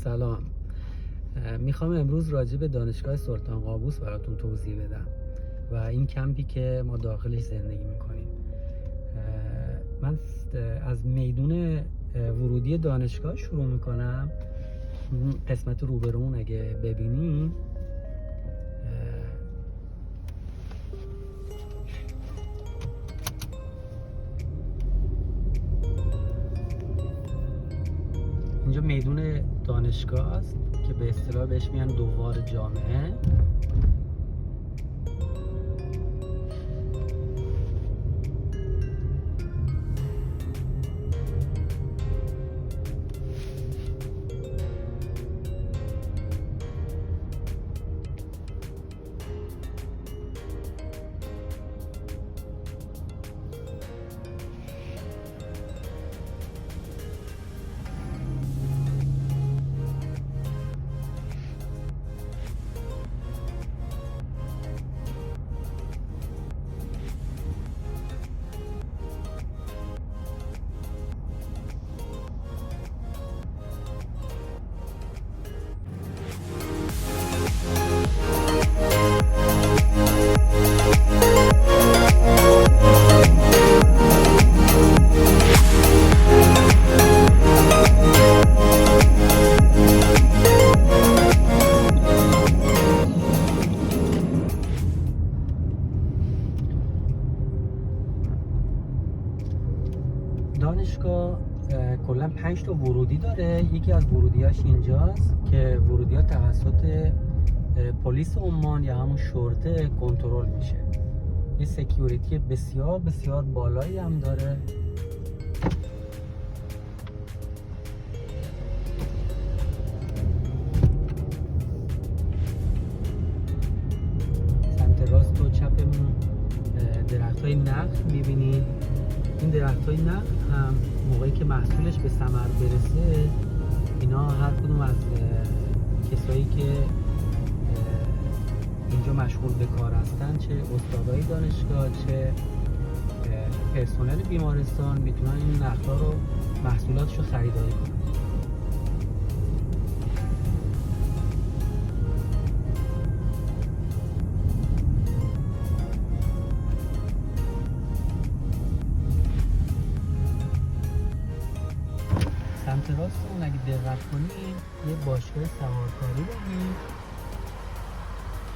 سلام. میخوام امروز راجع به دانشگاه سلطان قابوس براتون توضیح بدم و این کمپی که ما داخلش زندگی میکنیم. من از میدون ورودی دانشگاه شروع میکنم. قسمت روبرون اگه ببینیم اینجا میدون دانشگاه است که به اصطلاح بهش میگن دوار جامعه. دانشگاه کلا 5 تا ورودی داره. یکی از ورودیاش اینجاست که ورودی‌ها توسط پلیس عمان یا همون شرطه کنترل میشه. یه سکیوریتی بسیار بسیار بالایی هم داره. سمت راست و چپمون درخت‌های نخل می‌بینید. این درخت‌های نخل هم موقعی که محصولش به ثمر برسه، اینا هر کدوم از کسایی که اینجا مشغول به کار هستن، چه استادای دانشگاه چه پرسنل بیمارستان، میتونن این نخل‌ها رو محصولاتش رو خریداری کنن. سمت راست اون اگه دقت کنید یه باشگاه سوارکاری داریم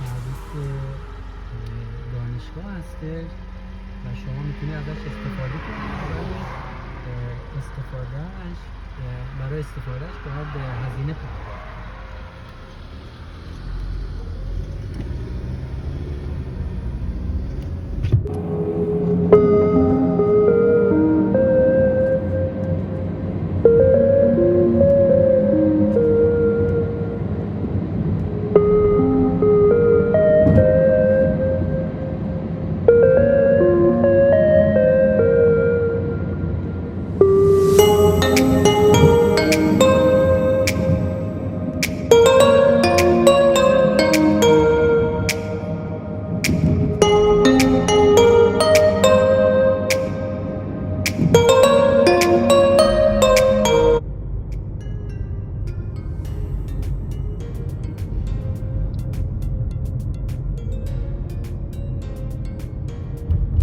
مربوط به دانشگاه هستش و شما میتونید ازش استفاده کنید. برای استفادهش باید به هزینه پرداخت.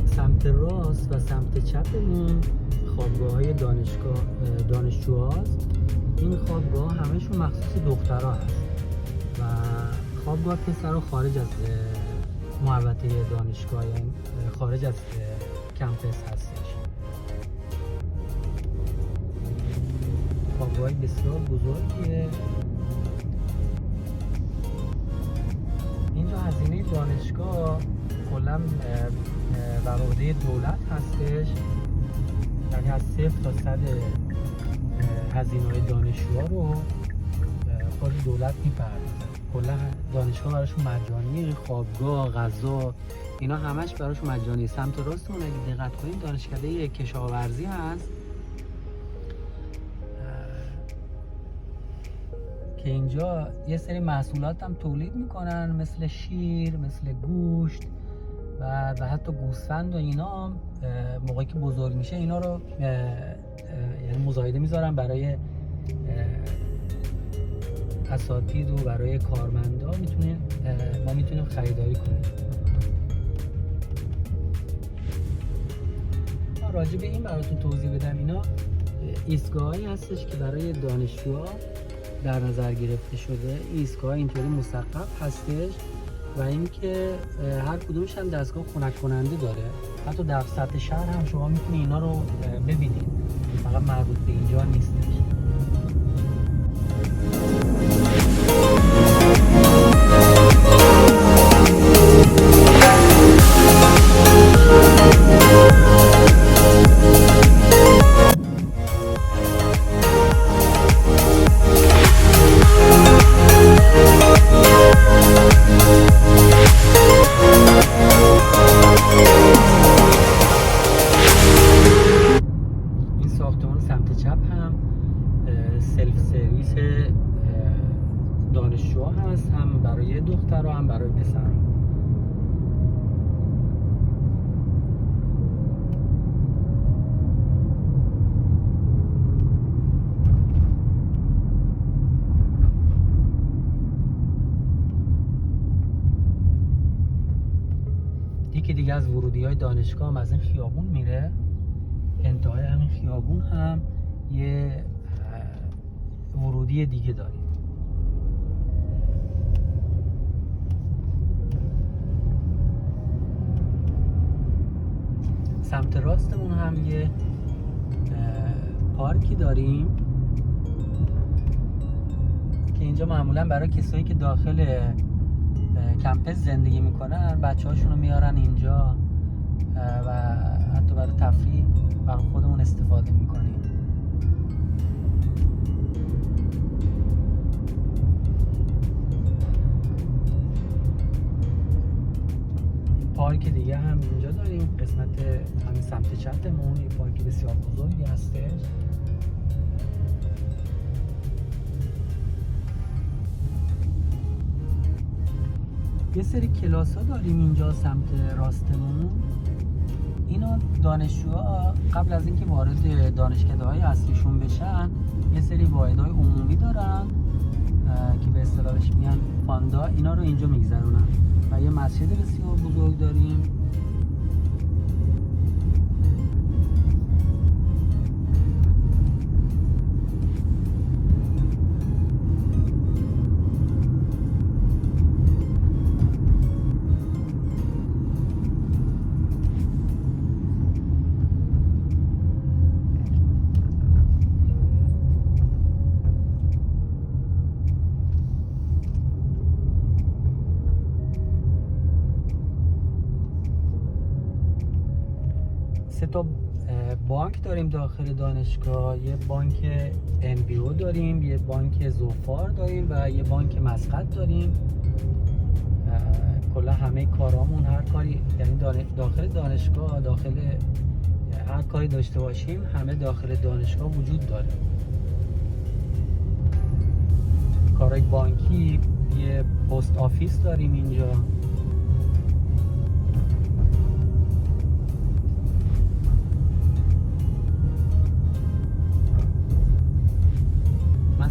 سمت راست و سمت چپمون خوابگاه‌های دانشجوهاست. این خوابگاه همشون مخصوص دخترها هست و خوابگاه پسرها خارج از محوطه دانشگاه، یعنی خارج از کمپس هستش. خوابگاه بسیار بزرگیه. اینجا هزینه دانشگاه کلا بر عهده دولت هستش، یعنی از 0 تا 100 هزینه‌های دانشجوها رو خود دولت می‌پردازه. کلا دانشگاه براشون مجانیه. خوابگاه، غذا، اینا همش براشون مجانیه. سمت راستمون اگه دقت کنید دانشکده کشاورزی هست که اینجا یه سری محصولات هم تولید میکنن، مثل شیر، مثل گوشت و حتی گوسفند و اینا. موقعی که بزرگ میشه اینا رو یعنی مزایده میذارن برای اساتید و برای کارمندا ما میتونیم خریداری کنیم. راجع به این براتون توضیح بدم، اینا ایستگاهایی هستش که برای دانشجوها در نظر گرفته شده. ایستگاه اینطوری مسقف هستش و اینکه هر کدومش هم دستگاه خنک کننده داره. حتی در سطح شهر هم شما میتونید اینا رو ببینید، فقط مربوط به اینجا نیستش. سلف سرویس دانشجوها هست، هم برای دخترها هم برای پسرها. یکی دیگه از ورودی‌های دانشگاه هم از این خیابون میره. انتهای همین خیابون هم یه ورودی دیگه داریم. سمت راستمون هم یه پارکی داریم که اینجا معمولا برای کسایی که داخل کمپس زندگی میکنن بچه هاشون رو میارن اینجا و حتی برای تفریح برای خودمون استفاده میکنیم. پارک دیگه هم اینجا داریم، قسمت همین سمت چپمون یه پارک بسیار بزرگی هستش. یه سری کلاس ها داریم اینجا سمت راستمون. اینا دانشجوها قبل از اینکه وارد دانشکده‌های اصلیشون بشن یه سری واحدهای عمومی دارن که به اصطلاحش میگن فاندا، اینا رو اینجا میگذرونن. و یه مسجد بسیار بزرگ داریم. سه تا بانک داریم داخل دانشگاه. یه بانک MBO داریم، یه بانک زوفار داریم و یه بانک مسقط داریم. کلا همه کارامون، هر کاری یعنی داخل دانشگاه، داخل هر کاری داشته باشیم همه داخل دانشگاه وجود داره. کارهای بانکی، یه پست آفیس داریم اینجا.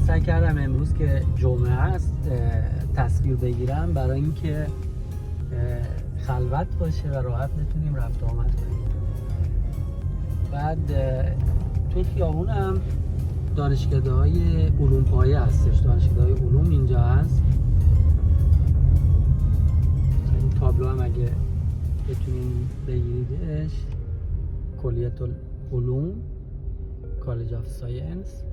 سعی کردم امروز که جمعه است تصویر بگیرم برای اینکه خلوت باشه و راحت بتونیم رفت و آمد کنیم. بعد توی خیابون هم دانشکده‌های علوم پایه هستش. دانشکده‌های علوم اینجا هست. این تابلو هم اگه بتونیم بگیریدش، کلیه العلوم، کالج آف ساینس.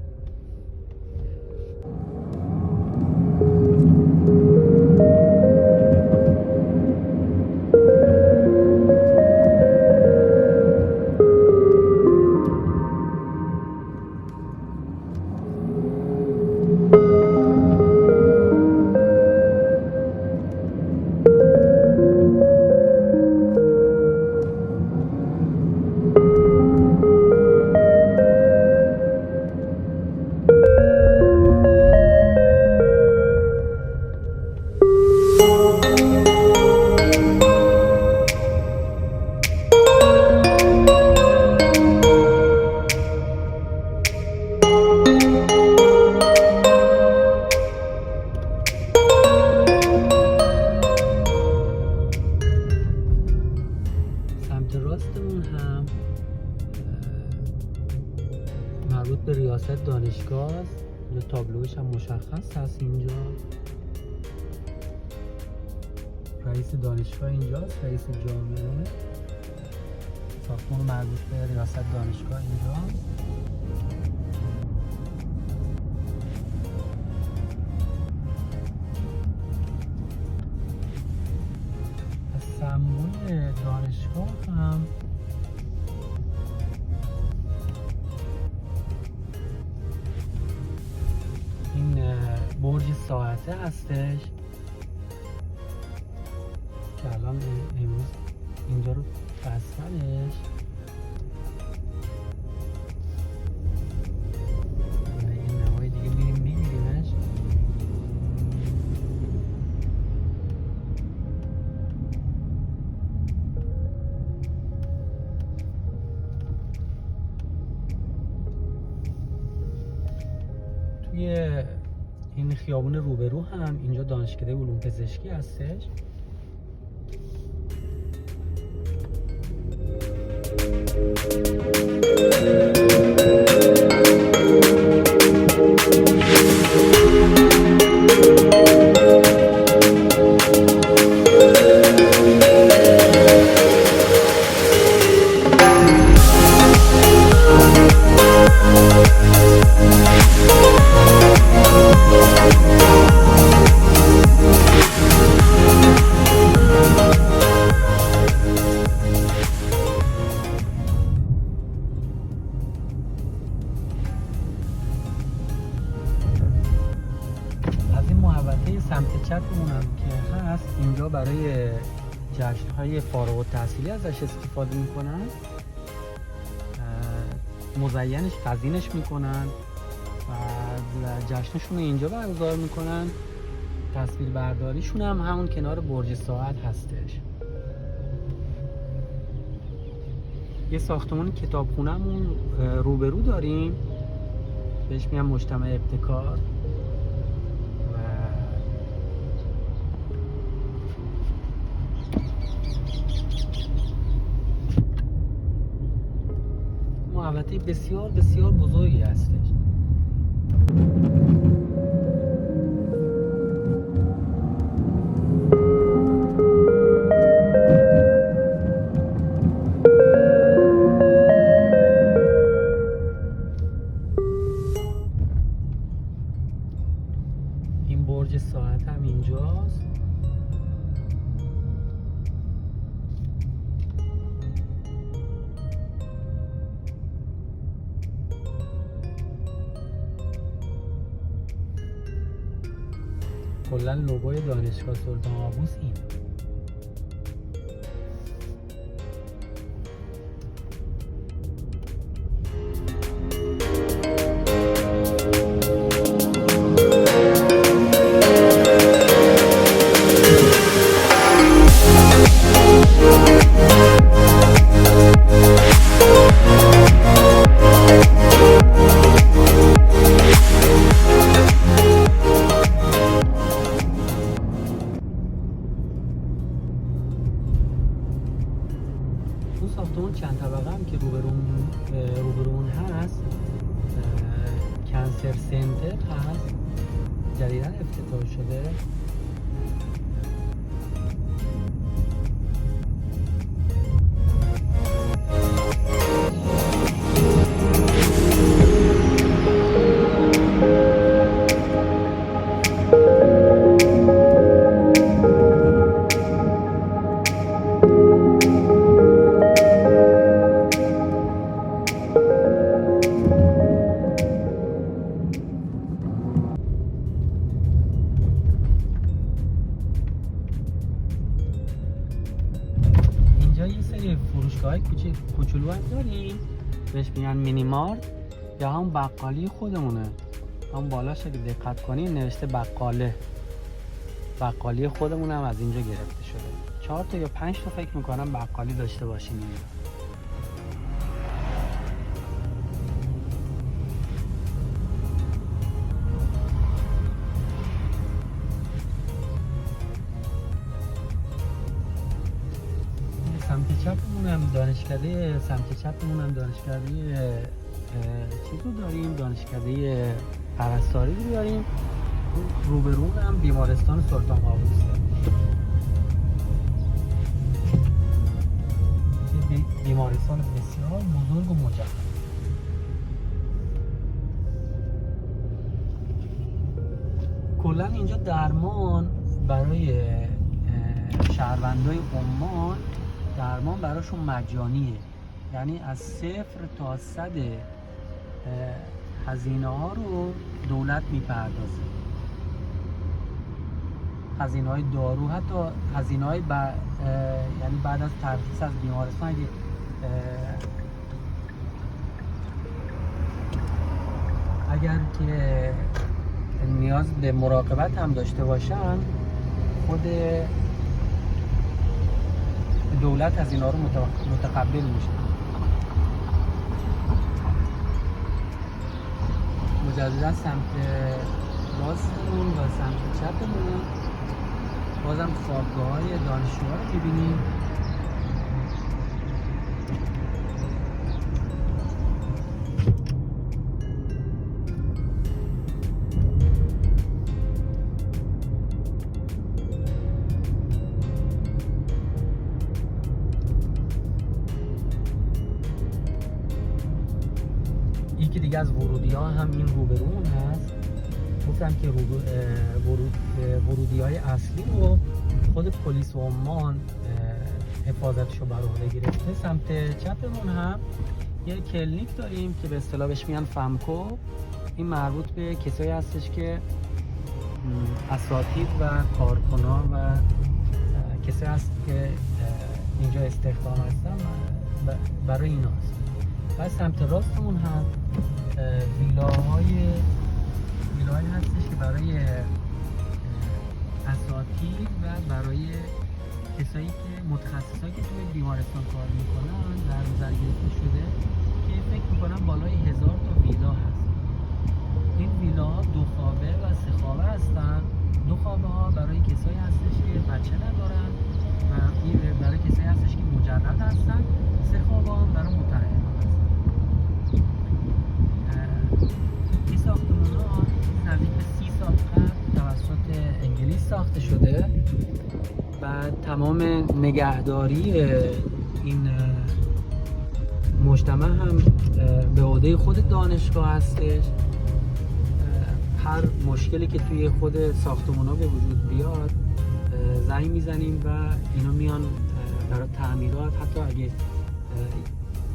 گاز یا تابلوش هم مشخص هست اینجا. رئیس دانشگاه اینجاست، رئیس جامعه. ساختمان مربوط به ریاست دانشگاه اینجا. سمبل دانشگاه هم این برج ساعته هستش که الان امروز اینجا رو بستنش. این نمای دیگه میریم میگیریمش. توی این خیابون روبرو هم اینجا دانشکده علوم پزشکی هستش. سمت چپمون هم که هست اینجا برای جشن‌های فارغ التحصیلی ازش استفاده میکنن، مزینش تزیینش میکنن و جشنشون رو اینجا برگزار میکنن. تصویر برداریشون هم همون کنار برج ساعت هستش. یه ساختمان کتابخونه‌مون روبرو داریم، بهش میگن مجتمع ابتکار. محوطه بسیار بسیار بزرگی هستش. این برج ساعت هم اینجاست. کلا لوگوی دانشگاه سلطان قابوس این. ساختمون چند طبقه هم که روبرون هست، کنسر سنتر هست، جدیداً افتتاح شده. یه سری فروشگاه کوچولو هم داریم، بهش میگن مینی مارت یا هم بقالی خودمونه. هم بالاش اگه دقت کنین نوشته بقاله، بقالی خودمون هم از اینجا گرفته شده. 4 تا یا 5 تا فکر میکنم بقالی داشته باشین اینجا. سمت چپمون هم دانشکده چیز رو داریم، دانشکده پرستاری رو داریم. روبرون هم بیمارستان سلطان قابوسه. بیمارستان بسیار بزرگ و مجهز. کلا اینجا درمان برای شهروندای عمان، درمان براشون مجانیه، یعنی از 0 تا 100 هزینه ها رو دولت میپردازه. هزینه های دارو، حتی هزینه های یعنی بعد از ترخیص از بیمارستان اگر که نیاز به مراقبت هم داشته باشن، خود دولت از اینا رو متقبل میشه. مجددا سمت راستمون و سمت چپمون بازم خوابگاه‌های دانشجوها رو می‌بینیم. یکی دیگه از ورودی‌ها هم این روبرون هست. گفتم که ورودی‌های اصلی رو خود پلیس عمان حفاظتشو بر عهده گرفته. سمت چپمون هم یه کلینیک داریم که به اصطلاح بهش میگن فمکو. این مربوط به کسایی هستش که اساتید و کارکنان و کسایی هست که اینجا استخدام هستن برای ایناست. و سمت راستمون هم ویلاهایی هستش که برای اساتید و برای کسایی که متخصصایی که توی بیمارستان کار میکنن در نظر گرفته شده که فکر میکنم بالای 1000 تا ویلا هست. این ویلاها 2 خوابه و 3 خوابه هستن. 2 خوابه ها برای کسایی هستش که بچه ندارن و این برای کسایی هستش که مجرد هستن. 3 خوابه ها برای متعهدان هستن. این ساختمان ها نزدیک به 30 سال قبل توسط انگلیس ساخته شده و تمام نگهداری این مجتمع هم به عهده خود دانشگاه هستش. هر مشکلی که توی خود ساختمان‌ها به وجود بیاد زنگ میزنیم و اینا میان برای تعمیرات. حتی اگه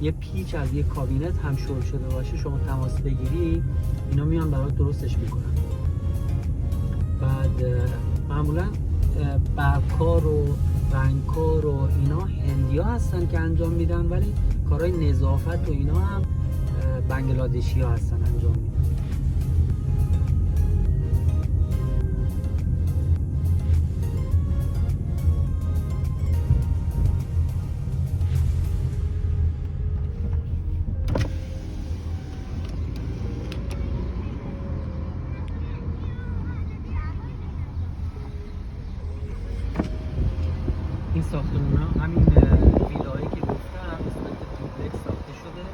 یه پیچ از یه کابینت هم شل شده باشه شما تماس بگیری، اینا میان برات درستش میکنن. بعد معمولا برقکار و رنگکار و اینا هندیا هستن که انجام میدن، ولی کارهای نظافت و اینا هم بنگلادشی ها هستن انجام میدن. این ساختمون ها همین ویلایی که گفتم به صورت دوپلکس ساخته شده.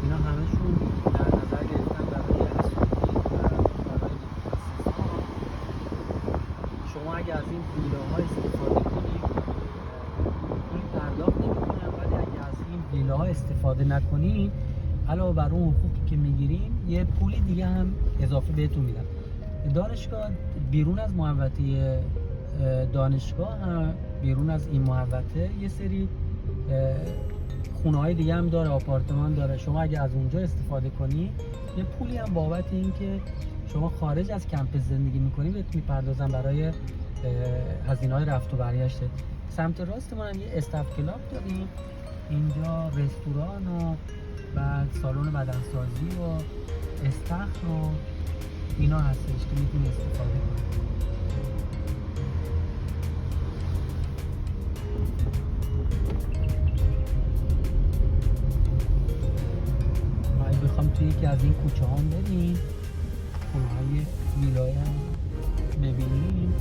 اینا همشون در نظر گرفتن برای اساتید و برای متخصصان. شما اگه از این ویلاها استفاده کنید پول پرداخت نمی‌کنن، ولی اگه از این ویلاها استفاده نکنید علاوه بر اون حقوقی که میگیریم یه پولی دیگه هم اضافه بهتون میدن. دانشگاه بیرون از محوطه دانشگاه هم بیرون از این محوطه یه سری خونه‌های دیگه هم داره، آپارتمان داره. شما اگه از اونجا استفاده کنی یه پولی هم بابت این که شما خارج از کمپس زندگی میکنی بهت میپردازن برای هزینه‌های رفت و برگشت. سمت راست ما هم یه استاف کلاب داریم. اینجا رستوران و بعد سالن بدنسازی و استخر و اینا هستش که میتونی استفاده کنی. بخوام توی یکی از این کوچه هم بریم، خونه‌های ویلای هم ببینیم.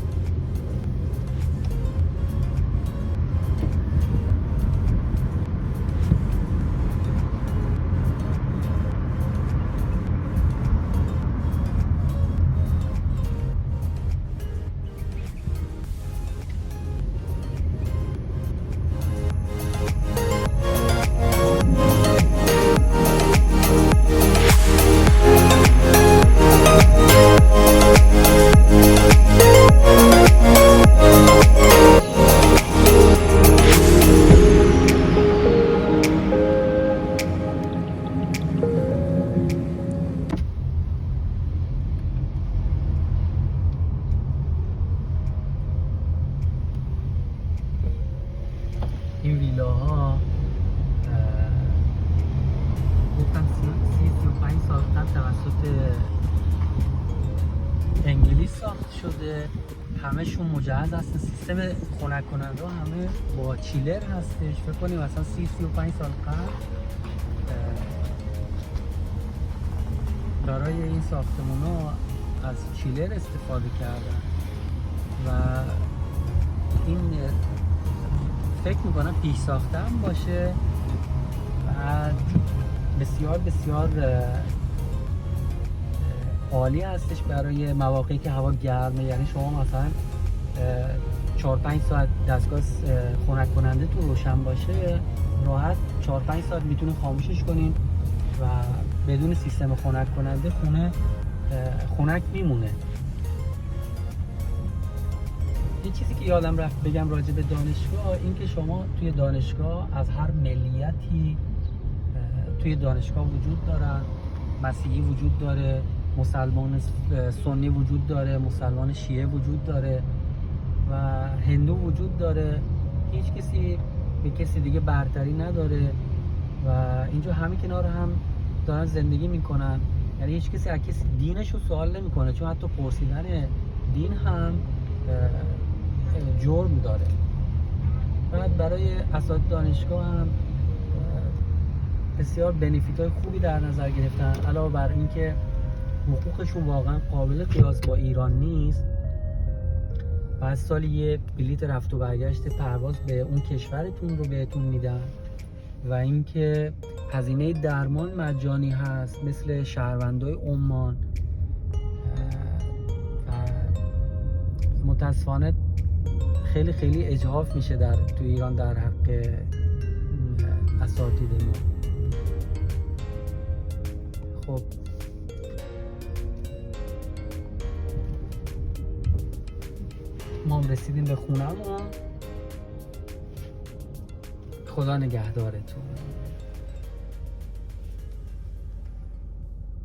ها گفتم 35 سال قبل توسط انگلیس ساخت شده. همه‌شون مجهز هستن. سیستم خنک کننده همه با چیلر هستش. فکر کنیم مثلا 35 سال قبل برای این ساختمونا از چیلر استفاده کردن و این فکر میکنم پیش ساخته هم باشه و بسیار بسیار عالی هستش برای مواقعی که هوا گرمه. یعنی شما مثلا 4-5 ساعت دستگاه خنک کننده تو روشن باشه، راحت 4-5 ساعت میتونین خاموشش کنین و بدون سیستم خنک کننده خونه خنک میمونه. یه چیزی که یادم رفت بگم راجع به دانشگاه، این که شما توی دانشگاه از هر ملیتی توی دانشگاه وجود دارن. مسیحی وجود داره، مسلمان سنی وجود داره، مسلمان شیعه وجود داره و هندو وجود داره. هیچ کسی به کسی دیگه برتری نداره و اینجا همه کنار هم دارن زندگی میکنن. یعنی هیچ کسی از کسی دینش رو سوال نمیکنه، چون حتی پرسیدن دین هم جرم داره. بعد برای اساتید دانشگاه هم بسیار بنفیت های خوبی در نظر گرفتن. علاوه بر اینکه حقوقشون واقعا قابل قیاس با ایران نیست، بعد سال یه بلیت رفت و برگشت پرواز به اون کشورتون رو بهتون میدن و اینکه هزینه درمان مجانی هست مثل شهروندای عمان. متاسفانه خیلی خیلی اجحاف میشه تو ایران در حق اساتید ما. خب ما رسیدیم به خونه‌مون. خدا نگهدارتون.